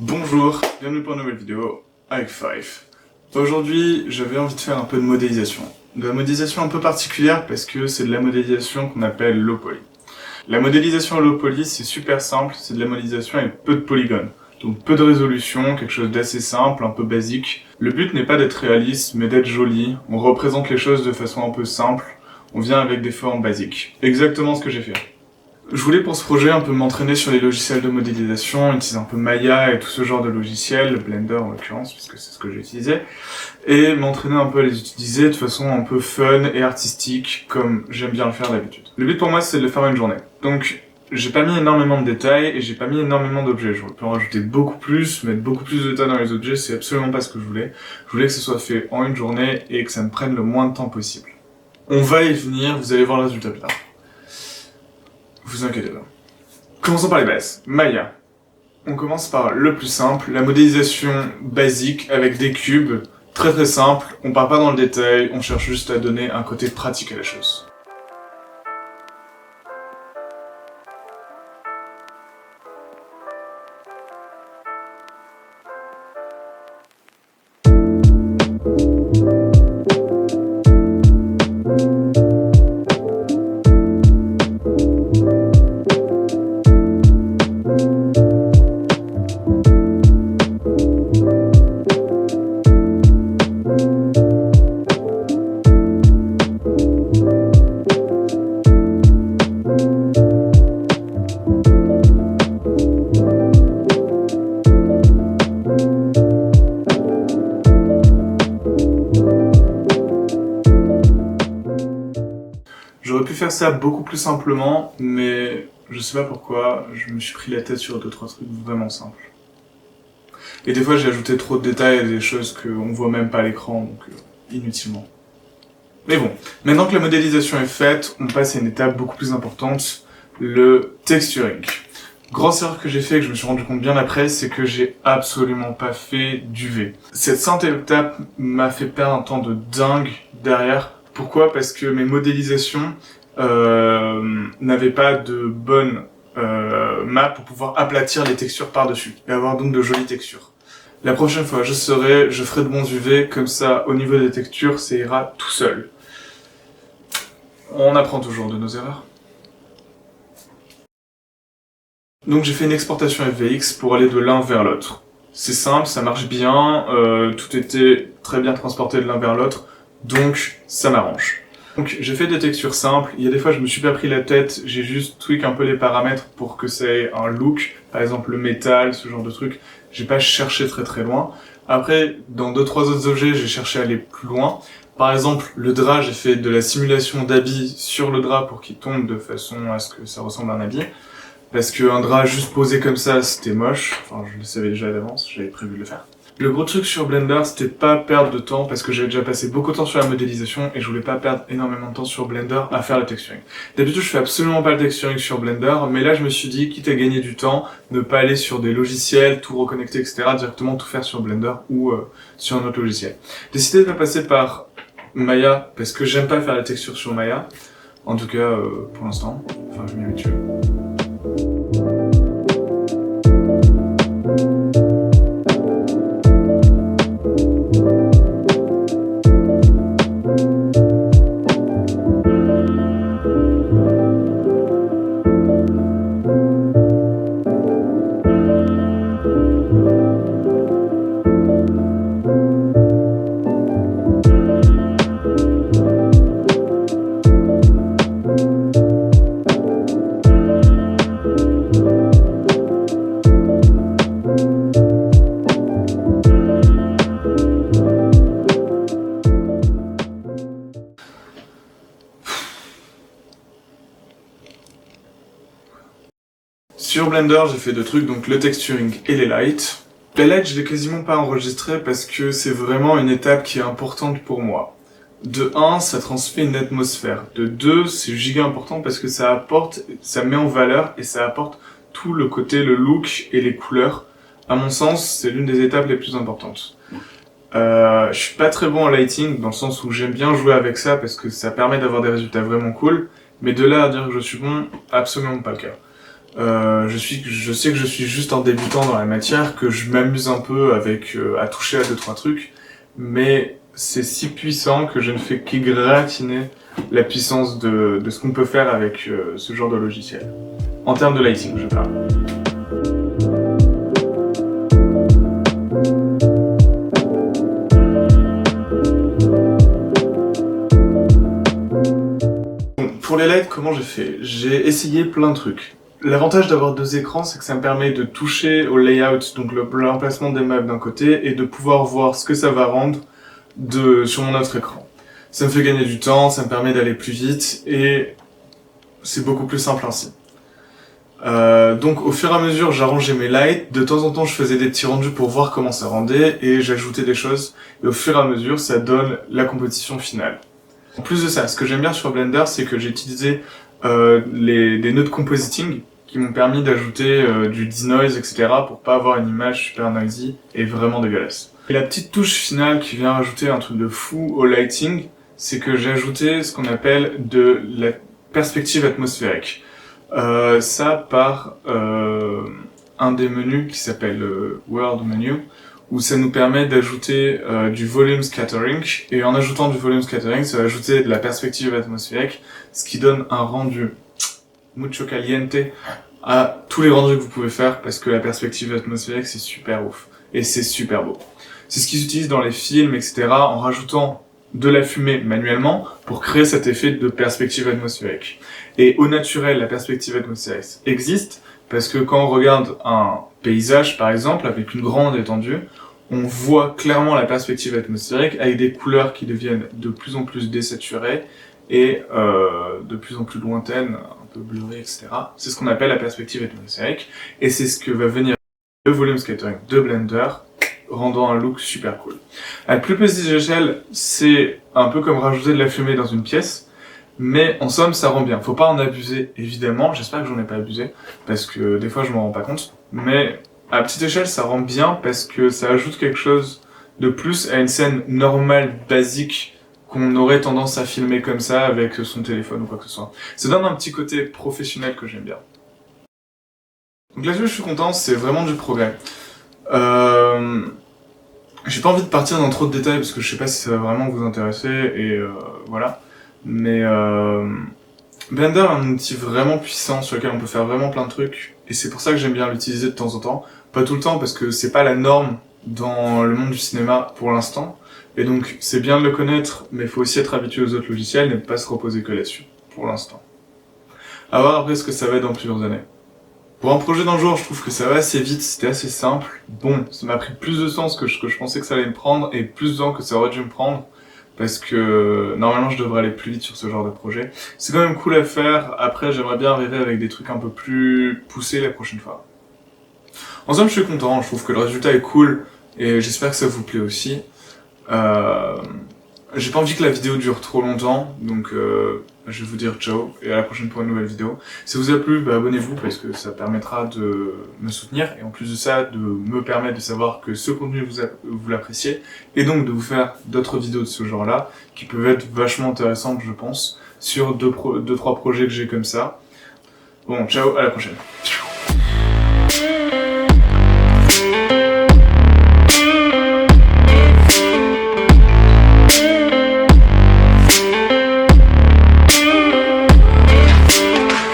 Bonjour, bienvenue pour une nouvelle vidéo avec Five. Aujourd'hui, j'avais envie de faire un peu de modélisation. De la modélisation un peu particulière parce que c'est de la modélisation qu'on appelle low poly. La modélisation low poly, c'est super simple, c'est de la modélisation avec peu de polygones. Donc peu de résolution, quelque chose d'assez simple, un peu basique. Le but n'est pas d'être réaliste, mais d'être joli. On représente les choses de façon un peu simple. On vient avec des formes basiques. Exactement ce que j'ai fait. Je voulais pour ce projet un peu m'entraîner sur les logiciels de modélisation, utiliser un peu Maya et tout ce genre de logiciels, Blender en l'occurrence, puisque c'est ce que j'utilisais, et m'entraîner un peu à les utiliser de façon un peu fun et artistique, comme j'aime bien le faire d'habitude. Le but pour moi, c'est de le faire une journée. Donc, j'ai pas mis énormément de détails et j'ai pas mis énormément d'objets. Je peux en rajouter beaucoup plus, mettre beaucoup plus de détails dans les objets, c'est absolument pas ce que je voulais. Je voulais que ce soit fait en une journée et que ça me prenne le moins de temps possible. On va y venir, vous allez voir le résultat plus tard. Vous inquiétez pas. Commençons par les bases. Maya. On commence par le plus simple, la modélisation basique avec des cubes, très simple, on part pas dans le détail, on cherche juste à donner un côté pratique à la chose. J'aurais pu faire ça beaucoup plus simplement, mais je sais pas pourquoi, je me suis pris la tête sur 2-3 trucs vraiment simples. Et des fois j'ai ajouté trop de détails à des choses qu'on voit même pas à l'écran, donc inutilement. Mais bon, maintenant que la modélisation est faite, on passe à une étape beaucoup plus importante, le texturing. Grosse erreur que j'ai fait, que je me suis rendu compte bien après, c'est que j'ai absolument pas fait d'UV. Cette simple étape m'a fait perdre un temps de dingue derrière. Pourquoi? Parce que mes modélisations n'avaient pas de bonne map pour pouvoir aplatir les textures par-dessus et avoir donc de jolies textures. La prochaine fois, je ferai de bons UV, comme ça, au niveau des textures, ça ira tout seul. On apprend toujours de nos erreurs. Donc j'ai fait une exportation FVX pour aller de l'un vers l'autre. C'est simple, ça marche bien, tout était très bien transporté de l'un vers l'autre, donc ça m'arrange. Donc j'ai fait des textures simples, il y a des fois je me suis pas pris la tête, j'ai juste tweak un peu les paramètres pour que ça ait un look, par exemple le métal, ce genre de truc, j'ai pas cherché très loin. Après, dans 2-3 autres objets, j'ai cherché à aller plus loin. Par exemple, le drap, j'ai fait de la simulation d'habit sur le drap pour qu'il tombe de façon à ce que ça ressemble à un habit. Parce qu'un drap juste posé comme ça, c'était moche. Enfin, je le savais déjà d'avance, j'avais prévu de le faire. Le gros truc sur Blender, c'était pas perdre de temps, parce que j'avais déjà passé beaucoup de temps sur la modélisation, et je voulais pas perdre énormément de temps sur Blender à faire le texturing. D'habitude, je fais absolument pas le texturing sur Blender, mais là, je me suis dit, quitte à gagner du temps, ne pas aller sur des logiciels, tout reconnecter, etc., directement tout faire sur Blender ou sur un autre logiciel. Décidez de pas passer par Maya, parce que j'aime pas faire la texture sur Maya. En tout cas, pour l'instant. Enfin, je m'y habitue. Sur Blender, j'ai fait deux trucs, donc le texturing et les lights. Les lights, je l'ai quasiment pas enregistré parce que c'est vraiment une étape qui est importante pour moi. De 1, ça transmet une atmosphère. De 2, c'est giga important parce que ça met en valeur et ça apporte tout le côté, le look et les couleurs. À mon sens, c'est l'une des étapes les plus importantes. Je suis pas très bon en lighting, dans le sens où j'aime bien jouer avec ça parce que ça permet d'avoir des résultats vraiment cool, mais de là à dire que je suis bon, absolument pas le cas. Je sais que je suis juste un débutant dans la matière, que je m'amuse un peu avec à toucher à 2-3 trucs, mais c'est si puissant que je ne fais qu'égratiner la puissance de ce qu'on peut faire avec ce genre de logiciel. En termes de lighting, je parle. Bon, pour les lights, comment j'ai fait? J'ai essayé plein de trucs. L'avantage d'avoir 2 écrans, c'est que ça me permet de toucher au layout, donc l'emplacement des meubles d'un côté, et de pouvoir voir ce que ça va rendre sur mon autre écran. Ça me fait gagner du temps, ça me permet d'aller plus vite, et c'est beaucoup plus simple ainsi. Donc au fur et à mesure, j'arrangeais mes lights, de temps en temps je faisais des petits rendus pour voir comment ça rendait, et j'ajoutais des choses, et au fur et à mesure, ça donne la composition finale. En plus de ça, ce que j'aime bien sur Blender, c'est que j'ai utilisé des nœuds de compositing, qui m'ont permis d'ajouter du denoise, etc. pour pas avoir une image super noisy et vraiment dégueulasse. Et la petite touche finale qui vient rajouter un truc de fou au lighting, c'est que j'ai ajouté ce qu'on appelle de la perspective atmosphérique. Ça par un des menus qui s'appelle World Menu, où ça nous permet d'ajouter du volume scattering, et en ajoutant du volume scattering, ça va ajouter de la perspective atmosphérique, ce qui donne un rendu mucho caliente à tous les rendus que vous pouvez faire, parce que la perspective atmosphérique c'est super ouf et c'est super beau. C'est ce qu'ils utilisent dans les films, etc. en rajoutant de la fumée manuellement pour créer cet effet de perspective atmosphérique. Et au naturel, la perspective atmosphérique existe parce que quand on regarde un paysage par exemple avec une grande étendue, on voit clairement la perspective atmosphérique avec des couleurs qui deviennent de plus en plus désaturées et de plus en plus lointaines, un peu blurrées, etc. C'est ce qu'on appelle la perspective atmosphérique, et c'est ce que va venir le volume scattering de Blender, rendant un look super cool. À la plus petite échelle, c'est un peu comme rajouter de la fumée dans une pièce, mais en somme, ça rend bien. Faut pas en abuser, évidemment, j'espère que j'en ai pas abusé, parce que des fois je m'en rends pas compte, mais à petite échelle, ça rend bien parce que ça ajoute quelque chose de plus à une scène normale, basique, qu'on aurait tendance à filmer comme ça avec son téléphone ou quoi que ce soit. Ça donne un petit côté professionnel que j'aime bien. Donc là-dessus, je suis content, c'est vraiment du progrès. J'ai pas envie de partir dans trop de détails parce que je sais pas si ça va vraiment vous intéresser et voilà. Mais Blender est un outil vraiment puissant sur lequel on peut faire vraiment plein de trucs, et c'est pour ça que j'aime bien l'utiliser de temps en temps. Pas tout le temps parce que c'est pas la norme dans le monde du cinéma pour l'instant. Et donc, c'est bien de le connaître, mais il faut aussi être habitué aux autres logiciels et ne pas se reposer que là-dessus, pour l'instant. À voir après ce que ça va être dans plusieurs années. Pour un projet d'un jour, je trouve que ça va assez vite, c'était assez simple. Bon, ça m'a pris plus de temps que je pensais que ça allait me prendre, et plus de temps que ça aurait dû me prendre, parce que normalement je devrais aller plus vite sur ce genre de projet. C'est quand même cool à faire, après j'aimerais bien arriver avec des trucs un peu plus poussés la prochaine fois. En somme, je suis content, je trouve que le résultat est cool, et j'espère que ça vous plaît aussi. J'ai pas envie que la vidéo dure trop longtemps, donc je vais vous dire ciao et à la prochaine pour une nouvelle vidéo. Si ça vous a plu, abonnez-vous parce que ça permettra de me soutenir et en plus de ça, de me permettre de savoir que ce contenu vous l'appréciez et donc de vous faire d'autres vidéos de ce genre-là qui peuvent être vachement intéressantes, je pense, sur 2-3 projets que j'ai comme ça. Bon, ciao, à la prochaine.